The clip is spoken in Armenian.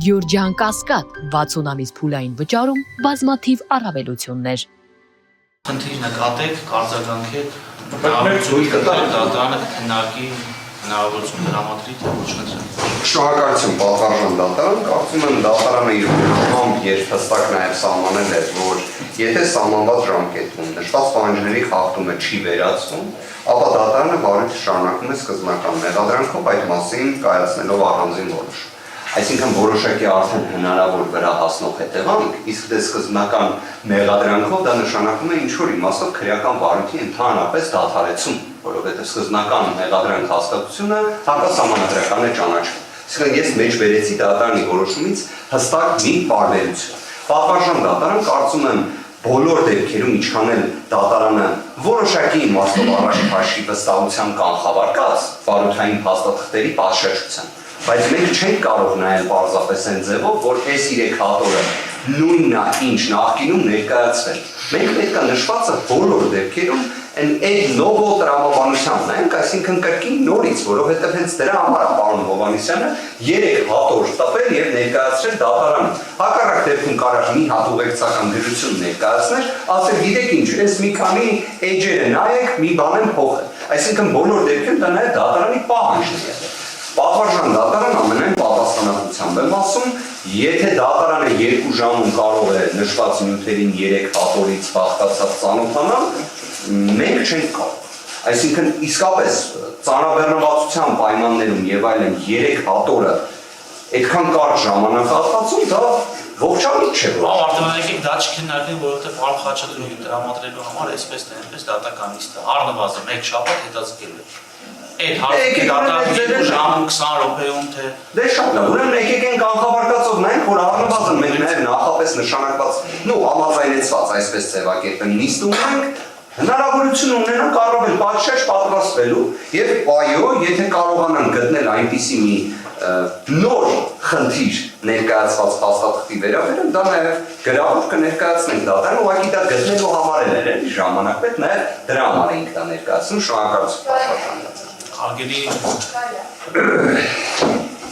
Գյորջյան Կասկադ 60 ամիս փուլային վճարում բազմաթիվ առավելություններ։ Խնդիր նկատեք, կարձագանքեք, դատարանը քննարկի հնարավորություն դրամատրի թե ոչ խնդրեմ։ Շնորհակալություն պատվարժան դատարան, կարծում եմ դատարանը իր որոշմամբ երբ հստակ նաև սահմանել է, որ եթե սահմանված ժամկետում նշված պահանջների խախտումը չի վերացվում, ապա դատարանը վարույթը շարունակում է սկզբնական մեղադրանքով այդ մասին կայացնելով առանձին որոշում։ Այսինքն որոշակի արդեն հնարավոր վրա հասնող հետևանք, իսկ դե սկզբնական մեղադրանքով դա նշանակում է ինչ-որ իմաստով քրեական վարույթի ընդհանրապես դադարեցում, որովհետև սկզբնական մեղադրանք հաստատությունը հակասահմանադրական է ճանաչվում։ Իսկ ես մեջ բերեցի դատարանի որոշումից հստակ մի պարբերություն։ Պատվարժան դատարան կարծում եմ բոլոր դեպքերում իշխանել դատարանը որոշակի իմաստով առաջ հաշվի վստահության կանխավարկած վարութային փաստաթղթերի պատշաճության։ Բայց մենք չենք կարող նայել պարզապես այն ձևով, որ այս 3 հատորը նույնն է, ինչ նախկինում ներկայացվել։ Մենք պետք է նշվածը բոլոր դեպքերում այդ նովո տրամաբանությամբ նայենք, այսինքն կրկին նորից, որովհետև հենց դրա համար է պարոն Հովհաննիսյանը 3 հատոր տպել եւ ներկայացրել դատարանը։ Հակառակ դեպքում կարող մի հատ ուղեկցական դրություն ներկայացնել, ասել գիտեք ինչ, այս մի քանի էջերը նայեք, մի բան են փոխել։ Այսինքն բոլոր դեպքերում դա նաեւ դատարանի պահանջն է։ Պատվարժան դատարան ամենայն պատասխանատվությամբ եմ ասում, եթե դատարանը 2 ժամում կարող է նշված նյութերին 3 հատորից բաղկացած ծանոթանալ, մենք չենք կարող։ Այսինքն իսկապես ծանրաբեռնվածության պայմաններում եւ այլն 3 հատորը այդքան կարճ ժամանակահատվածում դա ողջամիտ չէ։ Արտոնական եկեք դա չքննարկենք, որովհետեւ Պարոն Խաչատրյանի դրամատրելու համար այսպես թե այնպես դատական նիստը առնվազն 1 շաբաթ հետաձգելու է։ Այդ հարցը դատարանի ժամում 20 րոպեում թե դե շատ լավ, ուրեմն եկեք այն կանխավարկածով նայենք, որ առնվազն մենք նաև նախապես նշանակված, համաձայնեցված այսպես ձևակերպեմ նիստ ունենք, հնարավորություն ունենանք առավել պատշաճ պատրաստվելու եւ այո, եթե կարողանանք գտնել այնպիսի մի նոր խնդիր ներկայացված փաստաթղթի վերաբերյալ, դա նաև գրավոր կներկայացնենք դատարան, ուղղակի դա գտնելու համար էլ է ժամանակ պետք, նաև դրա համար ենք դա ներկայացնում, շնորհակալություն։ Արգելի